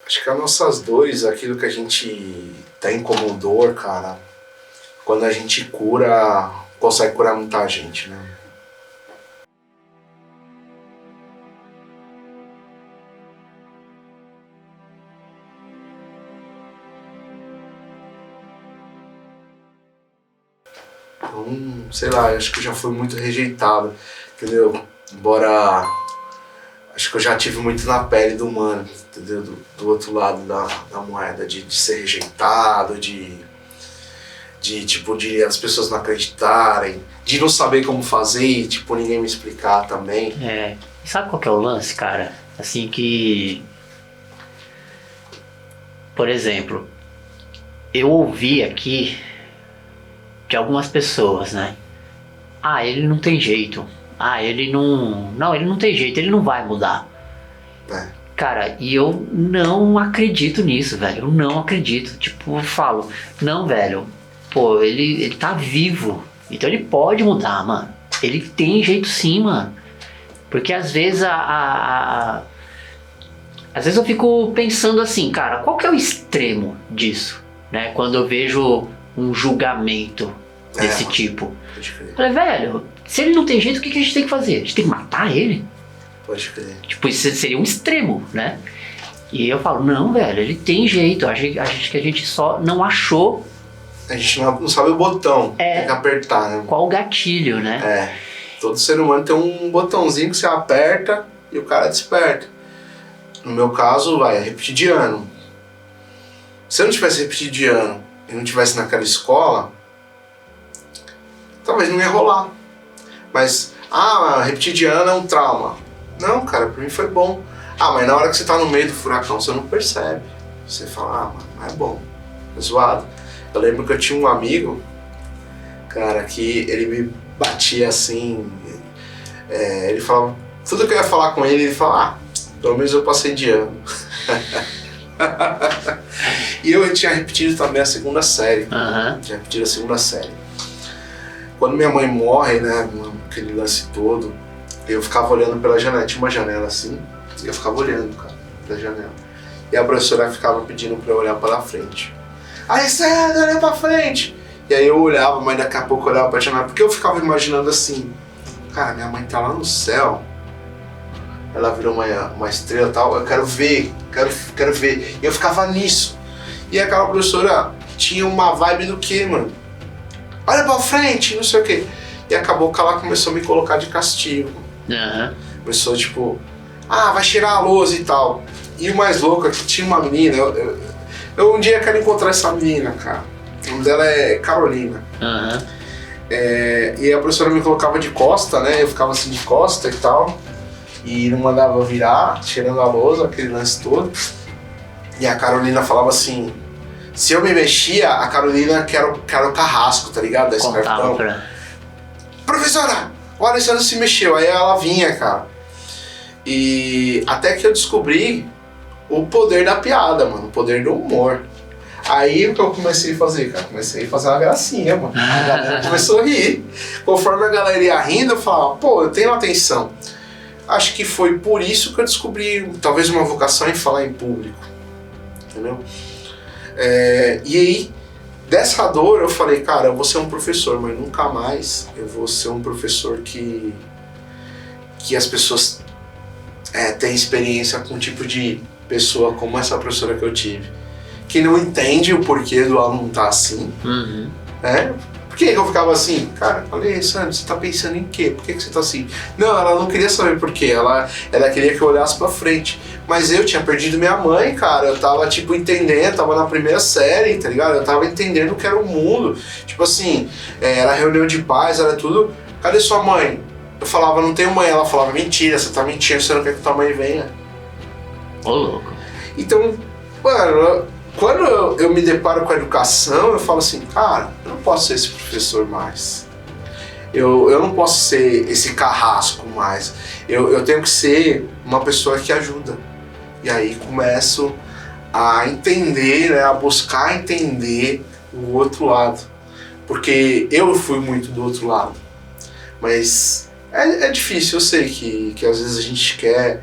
Acho que as nossas dores, aquilo que a gente tem como dor, cara, quando a gente cura, consegue curar muita gente, né? Então, sei lá, acho que eu já fui muito rejeitado, entendeu? Embora acho que eu já tive muito na pele do humano, entendeu? Do outro lado da moeda, de ser rejeitado, de as pessoas não acreditarem, de não saber como fazer e, tipo, ninguém me explicar também. Sabe qual que é o lance, cara? Assim que... Por exemplo, eu ouvi aqui de algumas pessoas, né? Ah, ele não tem jeito. Ah, ele não... Não, ele não tem jeito, ele não vai mudar. Cara, e eu não acredito nisso, velho. Eu não acredito. Tipo, eu falo, não, velho. Pô, ele tá vivo. Então ele pode mudar, mano. Ele tem jeito sim, mano. Porque às vezes às vezes eu fico pensando assim, cara, qual que é o extremo disso, né? Quando eu vejo um julgamento desse tipo. Eu falei, velho, se ele não tem jeito, o que a gente tem que fazer? A gente tem que matar ele? Pode crer. Tipo, isso seria um extremo, né? E eu falo, não, velho, ele tem jeito. A gente só não achou. A gente não sabe o botão, tem que apertar, né? Qual o gatilho, né? Todo ser humano tem um botãozinho que você aperta e o cara desperta. No meu caso, é repetir de ano. Se eu não tivesse repetido de ano e não tivesse naquela escola, talvez não ia rolar. Mas, repetir de ano é um trauma. Não, cara, pra mim foi bom. Mas na hora que você tá no meio do furacão, você não percebe. Você fala, mano, é bom, é zoado. Eu lembro que eu tinha um amigo, cara, que ele me batia assim, ele falava, tudo que eu ia falar com ele falava, pelo menos eu passei de ano. E eu tinha repetido também a segunda série. Tinha repetido a segunda série. Quando minha mãe morre, né, aquele lance todo, eu ficava olhando pela janela, tinha uma janela assim, e eu ficava olhando, cara, pela janela. E a professora ficava pedindo pra eu olhar pra frente. Aí, César, olha pra frente! E aí eu olhava, mas daqui a pouco eu olhava pra janela, porque eu ficava imaginando assim, cara, minha mãe tá lá no céu, ela virou uma estrela e tal, eu quero ver, quero ver. E eu ficava nisso. E aquela professora tinha uma vibe do quê, mano? Olha pra frente, não sei o quê. E acabou que ela começou a me colocar de castigo. Começou tipo, vai tirar a lousa e tal. E o mais louco é que tinha uma menina, eu um dia quero encontrar essa menina, cara. O nome dela é Carolina. E a professora me colocava de costa, né? Eu ficava assim de costa e tal. E não mandava eu virar, tirando a lousa, aquele lance todo. E a Carolina falava assim, se eu me mexia, a Carolina que era o carrasco, tá ligado? Da escartão. Professora, o Alessandro se mexeu. Aí ela vinha, cara. E até que eu descobri o poder da piada, mano. O poder do humor. Aí o que eu comecei a fazer, cara? Comecei a fazer uma gracinha, mano. A galera começou a rir. Conforme a galera ia rindo, eu falava, pô, eu tenho atenção. Acho que foi por isso que eu descobri, talvez, uma vocação em falar em público. Entendeu? E aí, dessa dor, eu falei, cara, eu vou ser um professor, mas nunca mais eu vou ser um professor que as pessoas têm experiência com um tipo de pessoa como essa professora que eu tive, que não entende o porquê do aluno estar assim. Por que eu ficava assim? Cara, eu falei, Sandro, você tá pensando em quê? Por que você tá assim? Não, ela não queria saber por quê, ela queria que eu olhasse pra frente. Mas eu tinha perdido minha mãe, cara, eu tava, tipo, entendendo, tava na primeira série, tá ligado? Eu tava entendendo o que era o mundo. Tipo assim, era reunião de pais, era tudo. Cadê sua mãe? Eu falava, não tenho mãe. Ela falava, mentira, você tá mentindo, você não quer que tua mãe venha. Ô, louco. Então, mano, quando eu me deparo com a educação, eu falo assim, cara, eu não posso ser esse professor mais. Eu não posso ser esse carrasco mais. Eu tenho que ser uma pessoa que ajuda. E aí começo a entender, né, a buscar entender o outro lado. Porque eu fui muito do outro lado. Mas é difícil, eu sei que às vezes a gente quer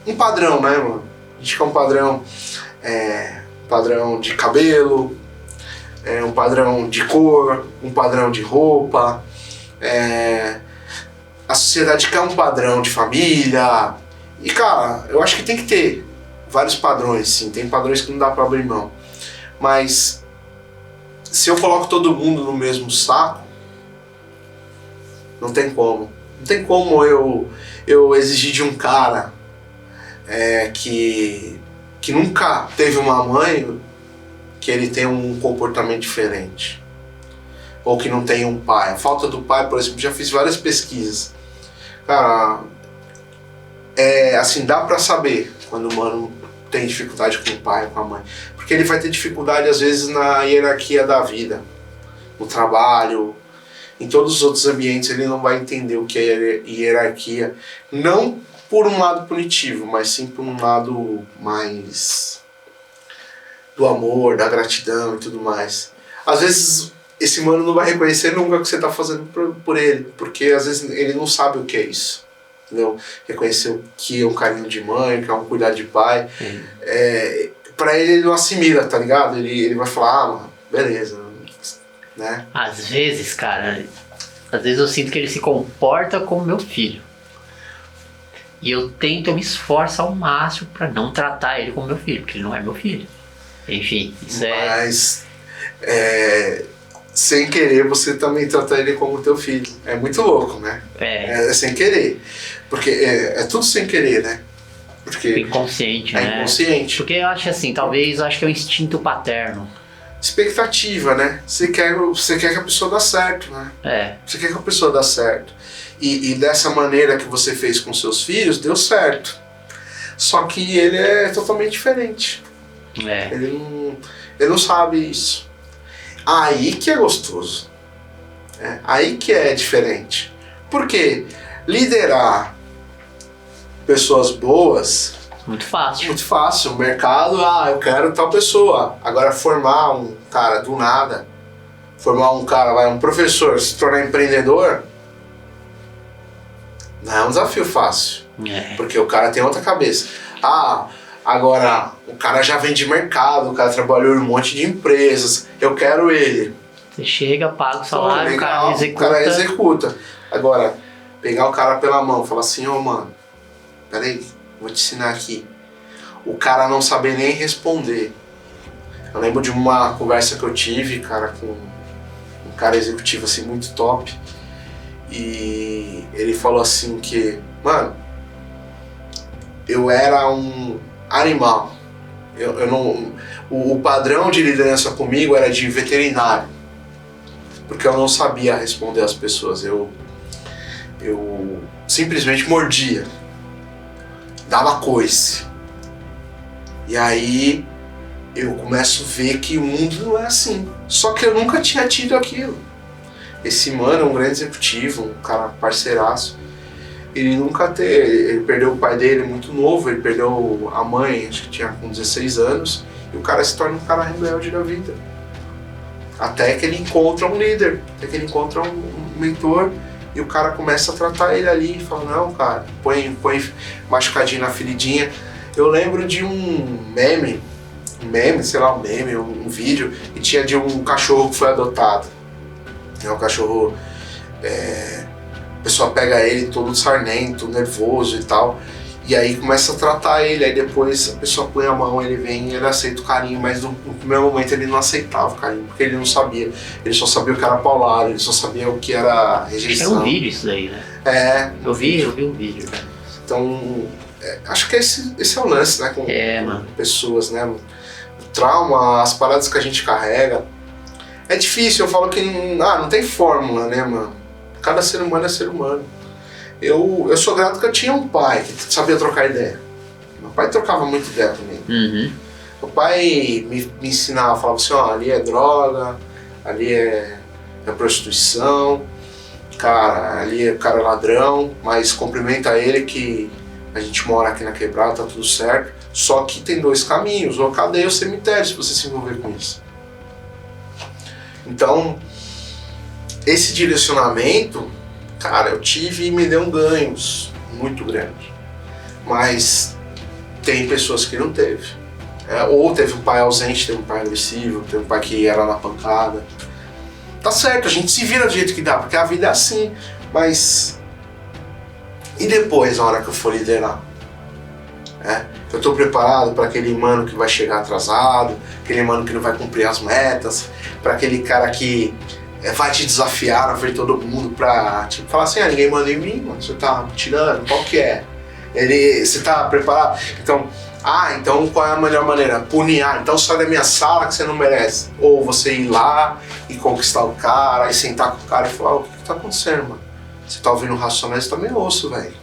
um padrão, né, mano? A gente quer um padrão de cabelo, um padrão de cor, um padrão de roupa. A sociedade quer um padrão de família. E cara, eu acho que tem que ter vários padrões, sim. Tem padrões que não dá pra abrir mão. Mas se eu coloco todo mundo no mesmo saco, não tem como. Não tem como eu exigir de um cara que nunca teve uma mãe, que ele tenha um comportamento diferente. Ou que não tenha um pai. A falta do pai, por exemplo, já fiz várias pesquisas. Cara, assim, dá pra saber quando o mano tem dificuldade com o pai, com a mãe. Porque ele vai ter dificuldade, às vezes, na hierarquia da vida. No trabalho, em todos os outros ambientes, ele não vai entender o que é hierarquia. Não por um lado punitivo, mas sim por um lado mais do amor, da gratidão e tudo mais. Às vezes esse mano não vai reconhecer nunca o que você está fazendo por ele, porque às vezes ele não sabe o que é isso. Entendeu? Reconhecer o que é um carinho de mãe, o que é um cuidar de pai. Pra ele não assimila, tá ligado? Ele vai falar, mano, beleza, né? Às vezes, cara, eu sinto que ele se comporta como meu filho. E eu me esforço ao máximo pra não tratar ele como meu filho, porque ele não é meu filho. Enfim, isso Mas, sem querer, você também trata ele como teu filho. É muito louco, né? É sem querer. Porque é tudo sem querer, né? Porque inconsciente, né? É inconsciente. Porque eu acho assim, talvez, eu acho que é o instinto paterno. Expectativa, né? Você quer que a pessoa dê certo, né? Você quer que a pessoa dê certo. E dessa maneira que você fez com seus filhos, deu certo. Só que ele é totalmente diferente. Ele não sabe isso. Aí que é gostoso. Aí que é diferente. Porque liderar pessoas boas... Muito fácil. Muito fácil. O mercado, eu quero tal pessoa. Agora formar um cara do nada, formar um cara, um professor, se tornar empreendedor, não é um desafio fácil. Porque o cara tem outra cabeça. Agora o cara já vem de mercado, o cara trabalhou em um monte de empresas, eu quero ele. Você chega, paga o salário, legal, o cara executa. Agora, pegar o cara pela mão e falar assim, mano, peraí, vou te ensinar aqui. O cara não saber nem responder. Eu lembro de uma conversa que eu tive, cara, com um cara executivo assim muito top. E ele falou assim que, mano, eu era um animal. O padrão de liderança comigo era de veterinário. Porque eu não sabia responder às pessoas. Eu simplesmente mordia. Dava coice. E aí eu começo a ver que o mundo não é assim. Só que eu nunca tinha tido aquilo. Esse mano é um grande executivo, um cara parceiraço. Ele ele perdeu o pai dele muito novo, ele perdeu a mãe, acho que tinha com 16 anos, e o cara se torna um cara rebelde da vida. Até que ele encontra um líder, até que ele encontra um mentor, e o cara começa a tratar ele ali, e fala, não, cara, põe machucadinho na feridinha. Eu lembro de um vídeo, e tinha de um cachorro que foi adotado. O cachorro, a pessoa pega ele todo sarnento, nervoso e tal, e aí começa a tratar ele, aí depois a pessoa põe a mão, ele vem e ele aceita o carinho, mas no primeiro momento ele não aceitava o carinho, porque ele não sabia, ele só sabia o que era paulada, ele só sabia o que era rejeição. É um vídeo isso daí, né? Eu vi um vídeo. Então, acho que esse é o lance, né, com pessoas, né, o trauma, as paradas que a gente carrega. É difícil, eu falo que não tem fórmula, né, mano? Cada ser humano é ser humano. Eu sou grato que eu tinha um pai que sabia trocar ideia. Meu pai trocava muita ideia comigo. Meu pai me ensinava, falava assim, ali é droga, ali é prostituição, cara, ali o cara é ladrão, mas cumprimenta ele que a gente mora aqui na quebrada, tá tudo certo. Só que tem dois caminhos, ou a cadeia ou o cemitério, se você se envolver com isso. Então, esse direcionamento, cara, eu tive e me deu ganhos muito grandes. Mas Tem pessoas que não teve. Ou teve um pai ausente, teve um pai agressivo, teve um pai que era na pancada. Tá certo, a gente se vira do jeito que dá, porque a vida é assim, mas... E depois, na hora que eu for liderar? Eu tô preparado para aquele mano que vai chegar atrasado, aquele mano que não vai cumprir as metas, para aquele cara que vai te desafiar na frente de todo mundo pra tipo, falar assim, ninguém manda em mim, mano, você tá tirando, qual que é? Você tá preparado? Então qual é a melhor maneira? Punir, então sai da minha sala que você não merece. Ou você ir lá e conquistar o cara, e sentar com o cara e falar, o que tá acontecendo, mano? Você tá ouvindo Racionais, eu também ouço, velho.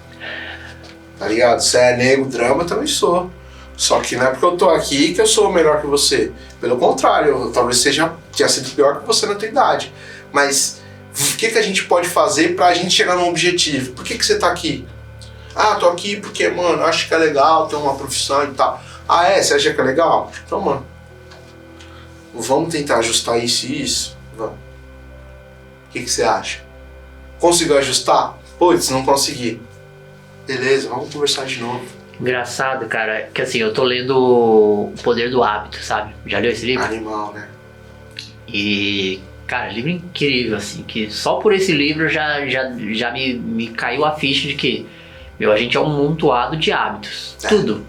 Tá ligado? Você é negro, drama, eu também sou. Só que não é porque eu tô aqui que eu sou melhor que você. Pelo contrário, eu talvez tenha sido pior que você na tua idade. Mas o que a gente pode fazer pra gente chegar num objetivo? Por que você tá aqui? Tô aqui porque, mano, acho que é legal ter uma profissão e tal. Você acha que é legal? Então, mano, vamos tentar ajustar isso e isso? Vamos. O que você acha? Conseguiu ajustar? Putz, não consegui. Beleza, vamos conversar de novo. Engraçado, cara, que assim, eu tô lendo O Poder do Hábito, sabe? Já leu esse livro? Animal, né? E, cara, livro incrível, assim, que só por esse livro já me caiu a ficha de que, a gente é um montoado de hábitos. Tudo,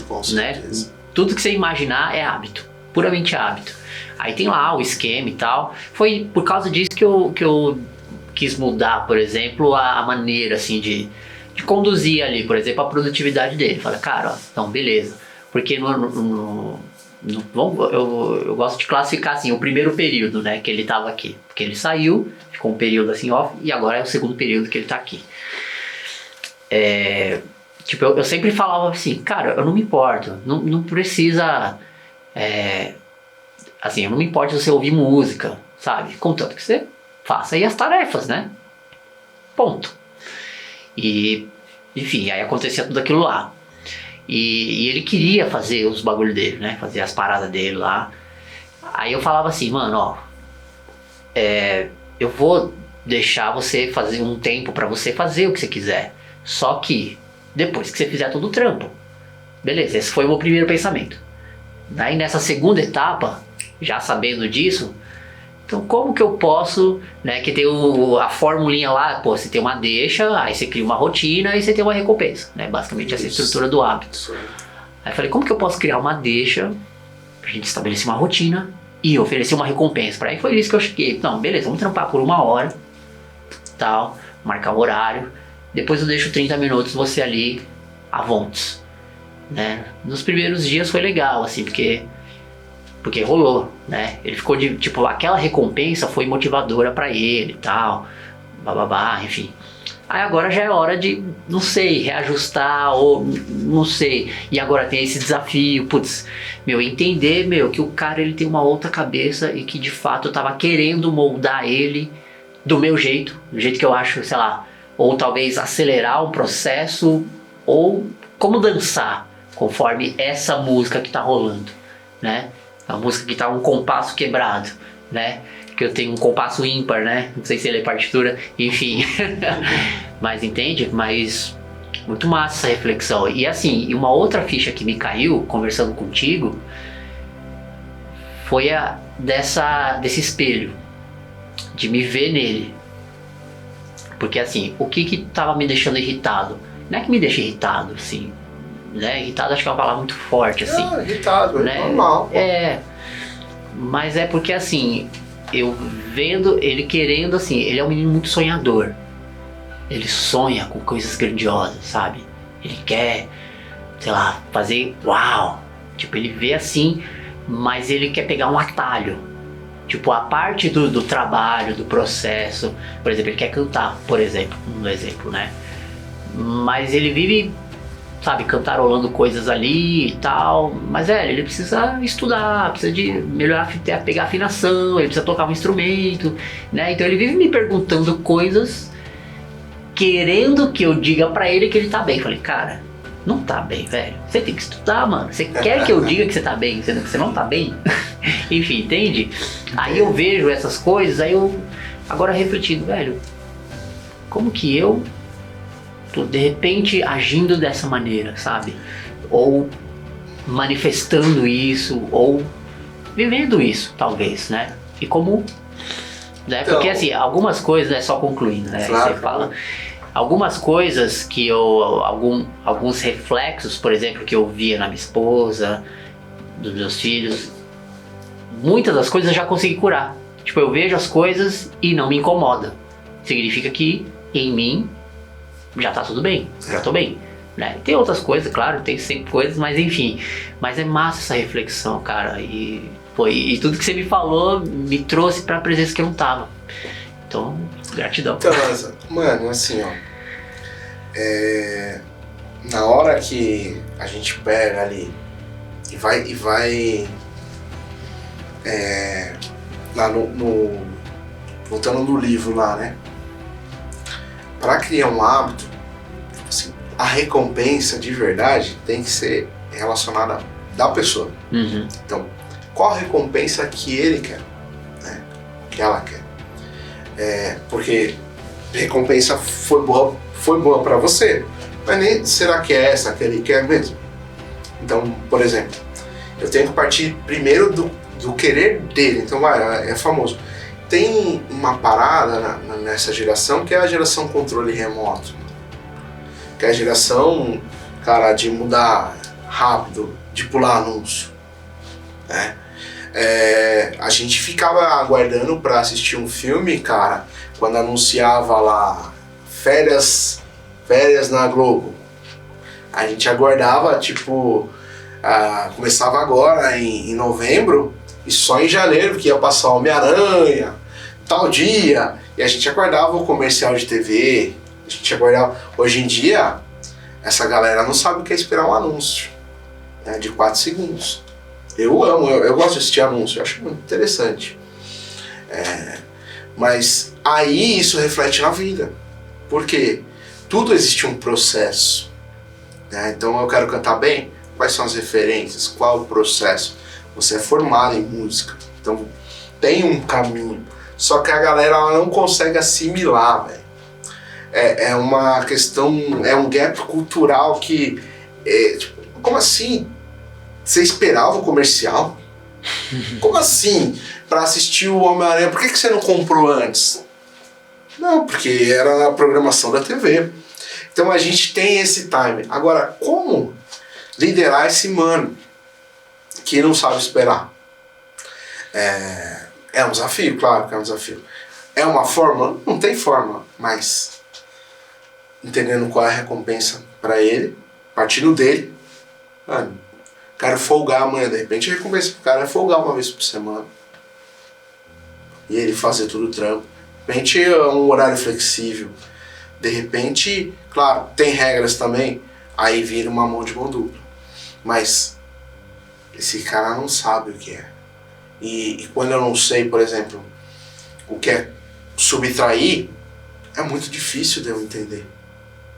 Com né? certeza. Tudo que você imaginar é hábito, puramente hábito. Aí tem lá o esquema e tal. Foi por causa disso que eu quis mudar, por exemplo, a maneira, assim, de conduzir ali, por exemplo, a produtividade dele. Fala, cara, então beleza. Porque eu gosto de classificar assim, o primeiro período, né, que ele tava aqui. Porque ele saiu, ficou um período assim off, e agora é o segundo período que ele tá aqui. Eu sempre falava assim, cara, eu não me importo, não precisa, assim, eu não me importo se você ouvir música, sabe? Contanto que você faça aí as tarefas, né? Ponto. E, enfim, aí acontecia tudo aquilo lá. E ele queria fazer os bagulho dele, né? Fazer as paradas dele lá. Aí eu falava assim, mano, eu vou deixar você fazer um tempo pra você fazer o que você quiser. Só que depois que você fizer todo o trampo. Beleza, esse foi o meu primeiro pensamento. Daí nessa segunda etapa, já sabendo disso, então como que eu posso, né, que tem a formulinha lá, você tem uma deixa, aí você cria uma rotina e você tem uma recompensa, né, basicamente essa estrutura do hábito. Aí eu falei, como que eu posso criar uma deixa pra gente estabelecer uma rotina e oferecer uma recompensa? Aí foi isso que eu cheguei, não, beleza, vamos trampar por 1 hora, tal, marcar o horário, depois eu deixo 30 minutos você ali, a vontes, né. Nos primeiros dias foi legal, assim, porque rolou, né? Ele ficou tipo, aquela recompensa foi motivadora pra ele e tal, bababá, enfim. Aí agora já é hora de, não sei, reajustar ou não sei. E agora tem esse desafio, entender, que o cara ele tem uma outra cabeça e que de fato eu tava querendo moldar ele do meu jeito, do jeito que eu acho, sei lá, ou talvez acelerar um processo, ou como dançar conforme essa música que tá rolando, né? A música que tá um compasso quebrado, né? Que eu tenho um compasso ímpar, né? Não sei se ele é partitura, enfim. Mas entende? Mas muito massa essa reflexão. E assim, uma outra ficha que me caiu conversando contigo foi desse espelho, de me ver nele. Porque assim, o que tava me deixando irritado? Não é que me deixa irritado, assim, né? Irritado acho que é uma palavra muito forte, assim. Irritado, né? Normal. Mas é porque assim, eu vendo ele querendo, assim, ele é um menino muito sonhador. Ele sonha com coisas grandiosas, sabe? Ele quer, sei lá, fazer uau. Tipo, ele vê assim, mas ele quer pegar um atalho. Tipo, a parte do trabalho, do processo. Por exemplo, ele quer cantar, por exemplo, um exemplo, né? Mas ele vive, sabe, cantarolando coisas ali e tal. Mas ele precisa estudar, precisa de melhorar, pegar afinação, ele precisa tocar um instrumento, né? Então ele vive me perguntando coisas, querendo que eu diga pra ele que ele tá bem. Eu falei, cara, não tá bem, velho. Você tem que estudar, mano. Você quer que eu diga que você tá bem, sendo que você não tá bem? Enfim, entende? Aí eu vejo essas coisas, aí eu agora refletindo, velho, como que eu tô de repente agindo dessa maneira, sabe? ou manifestando isso, ou vivendo isso, talvez, né? E como... Né? Então, porque assim, algumas coisas, né, só concluindo, né? Claro. Você fala... Algumas coisas que alguns reflexos, por exemplo, que eu via na minha esposa, dos meus filhos, muitas das coisas eu já consegui curar. Tipo, eu vejo as coisas e não me incomoda. Significa que em mim já tá tudo bem, já tô bem. Né? Tem outras coisas, claro, tem sempre coisas, mas enfim. Mas é massa essa reflexão, cara. E tudo que você me falou me trouxe pra presença que eu não tava. Então, gratidão. Então, mano, assim, ó. Na hora que a gente pega ali e vai lá voltando no livro lá, né? Para criar um hábito, assim, a recompensa de verdade tem que ser relacionada da pessoa. Uhum. Então, qual a recompensa que ele quer, né? Que ela quer? Porque recompensa foi boa para você, mas nem será que é essa que ele quer mesmo? Então, por exemplo, eu tenho que partir primeiro do querer dele. Então, é famoso. Tem uma parada nessa geração que é a geração controle remoto, que é a geração, cara, de mudar rápido, de pular anúncio, né? A gente ficava aguardando para assistir um filme, cara, quando anunciava lá férias na Globo. A gente aguardava, tipo, começava agora em novembro e só em janeiro que ia passar Homem-Aranha, tal dia, e a gente aguardava o comercial de TV, a gente aguardava. Hoje em dia, essa galera não sabe o que é esperar um anúncio, né, de 4 segundos. Eu amo, eu gosto de assistir anúncio, eu acho muito interessante. Mas aí isso reflete na vida, porque tudo existe um processo, né? Então eu quero cantar bem, quais são as referências, qual o processo? Você é formado em música, então tem um caminho, só que a galera ela não consegue assimilar, velho. É uma questão, é um gap cultural que, tipo, como assim? Você esperava o comercial? Como assim? Pra assistir o Homem-Aranha, por que você não comprou antes? Não, porque era na programação da TV. Então a gente tem esse time. Agora, como liderar esse mano que não sabe esperar? É um desafio, claro que é um desafio. É uma fórmula? Não tem fórmula, mas entendendo qual é a recompensa pra ele, partindo dele, mano, quero folgar amanhã, de repente a recompensa pro cara é folgar uma vez por semana. E ele fazer tudo o trampo. De repente é um horário flexível. De repente, claro, tem regras também, aí vira uma mão de mão dupla. Mas esse cara não sabe o que é. E quando eu não sei, por exemplo, o que é subtrair, é muito difícil de eu entender.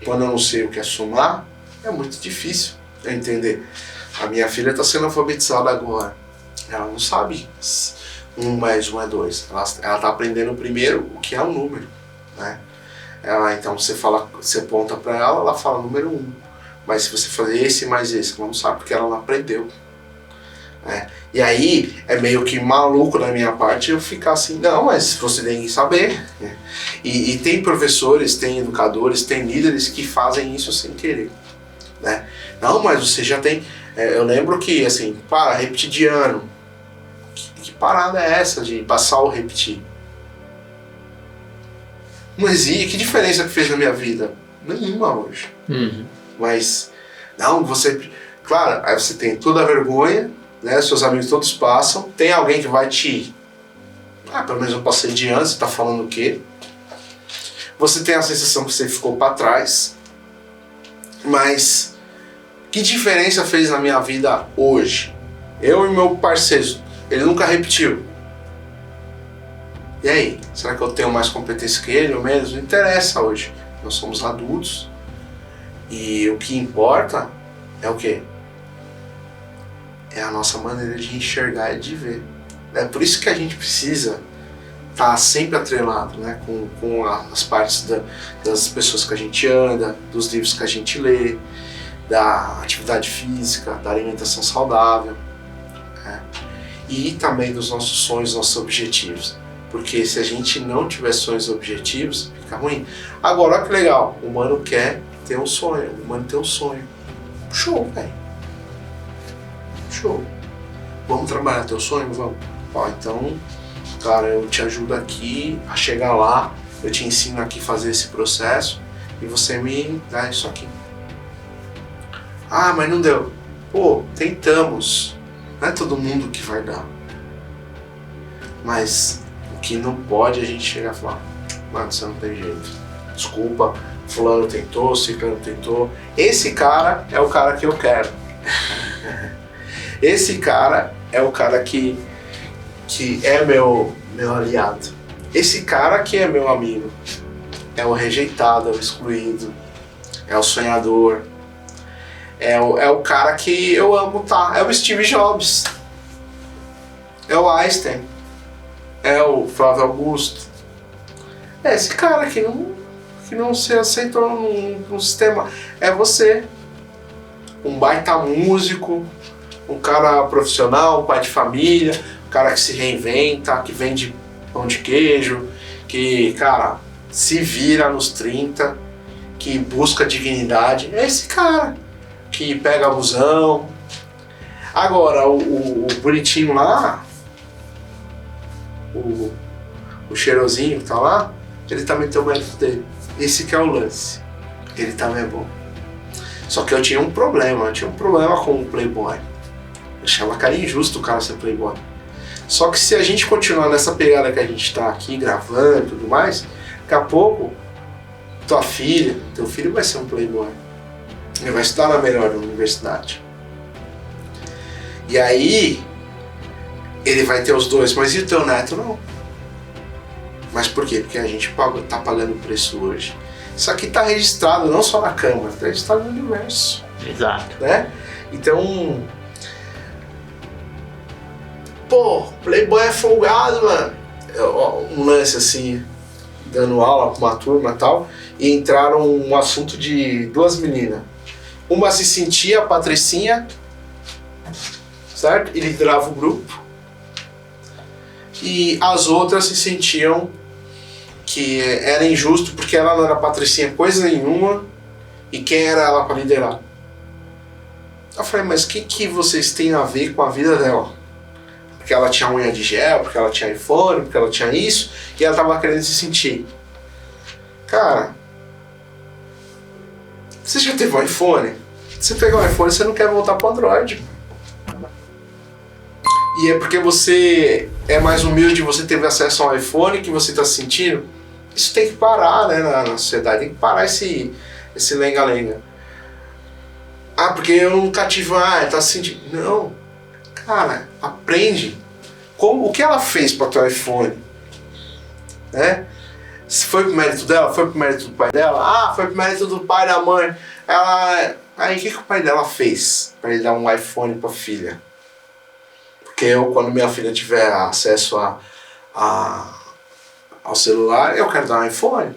Quando eu não sei o que é somar, é muito difícil de eu entender. A minha filha está sendo alfabetizada agora. Ela não sabe 1 mais 1 é 2. Ela está aprendendo primeiro o que é um número, né? Então você aponta para ela, ela fala número 1. Mas se você fazer esse mais esse, ela não sabe porque ela não aprendeu. Né? E aí é meio que maluco da minha parte eu ficar assim, não, mas você tem que saber. E tem professores, tem educadores, tem líderes que fazem isso sem querer. Né? Não, mas você já tem... eu lembro que, assim, repetir de ano. Que parada é essa de passar ou repetir? Não existe. Que diferença que fez na minha vida? Nenhuma hoje. Uhum. Mas, não, você... Claro, aí você tem toda a vergonha, né? Seus amigos todos passam. Tem alguém que vai te... pelo menos eu passei de ano, você tá falando o quê? Você tem a sensação que você ficou para trás. Mas... que diferença fez na minha vida hoje? Eu e meu parceiro, ele nunca repetiu. E aí? Será que eu tenho mais competência que ele ou menos? Não interessa hoje. Nós somos adultos. E o que importa é o quê? É a nossa maneira de enxergar e de ver. É por isso que a gente precisa estar sempre atrelado, né, com as partes das pessoas que a gente anda, dos livros que a gente lê. da atividade física, da alimentação saudável, né? E também dos nossos sonhos, nossos objetivos. Porque se a gente não tiver sonhos e objetivos, fica ruim. Agora, olha que legal, o humano quer ter um sonho, o humano tem um sonho. Show, velho. Show. Vamos trabalhar teu sonho? Vamos. Ó, então, cara, eu te ajudo aqui a chegar lá, eu te ensino aqui a fazer esse processo e você me dá isso aqui. Ah, mas não deu. Pô, tentamos. Não é todo mundo que vai dar. Mas o que não pode é a gente chegar e falar, mano, você não tem jeito. Desculpa, fulano tentou, ciclano tentou. Esse cara é o cara que eu quero. Esse cara é o cara que é meu aliado. Esse cara que é meu amigo. É o rejeitado, é o excluído. É o sonhador. É o cara que eu amo, tá? É o Steve Jobs. É o Einstein. É o Flávio Augusto. É esse cara que não se aceitou no sistema. É você. Um baita músico, um cara profissional, um pai de família, um cara que se reinventa, que vende pão de queijo, que, cara, se vira nos 30, que busca dignidade. É esse cara que pega abusão. Agora, o bonitinho lá, o cheirosinho que tá lá, ele também tem o mérito dele. Esse que é o lance. Ele também é bom. Só que eu tinha um problema com o Playboy. Eu achava cara injusto o cara ser Playboy. Só que se a gente continuar nessa pegada que a gente tá aqui gravando e tudo mais, daqui a pouco teu filho vai ser um Playboy. Ele vai estudar na melhor universidade. E aí ele vai ter os dois, mas e o teu neto não? Mas por quê? Porque a gente tá pagando o preço hoje. Isso aqui está registrado não só na Câmara, está registrado no universo. Exato. Né? Então, pô, Playboy é folgado, mano. Um lance assim, dando aula com uma turma e tal, e entraram um assunto de duas meninas. Uma se sentia a Patricinha, certo? E liderava o grupo. E as outras se sentiam que era injusto porque ela não era Patricinha coisa nenhuma e quem era ela para liderar? Eu falei, mas o que vocês têm a ver com a vida dela? Porque ela tinha unha de gel, porque ela tinha iPhone, porque ela tinha isso e ela tava querendo se sentir. Cara, você já teve um iPhone? Você pegar um iPhone, você não quer voltar pro Android. E é porque você é mais humilde, você teve acesso ao iPhone que você está se sentindo. Isso tem que parar, né, na sociedade. Tem que parar esse lenga-lenga. Ah, porque eu nunca tive... Ah, tá se sentindo... Não. Cara, aprende. O que ela fez para o teu iPhone? Né? Se foi pro mérito dela? Foi pro mérito do pai dela? Ah, foi pro mérito do pai e da mãe. Aí o que o pai dela fez para ele dar um iPhone para a filha? Porque eu, quando minha filha tiver acesso ao celular, eu quero dar um iPhone.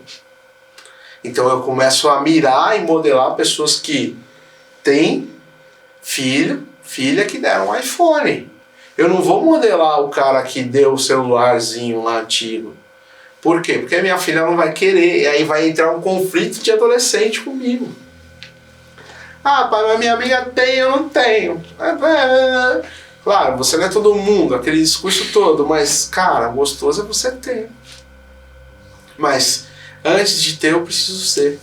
Então eu começo a mirar e modelar pessoas que têm filha que deram um iPhone. Eu não vou modelar o cara que deu o celularzinho lá antigo. Por quê? Porque a minha filha não vai querer. E aí vai entrar um conflito de adolescente comigo. Ah, pai, mas minha amiga tem, eu não tenho. Claro, você não é todo mundo, aquele discurso todo, mas, cara, gostoso é você ter. Mas, antes de ter, eu preciso ser.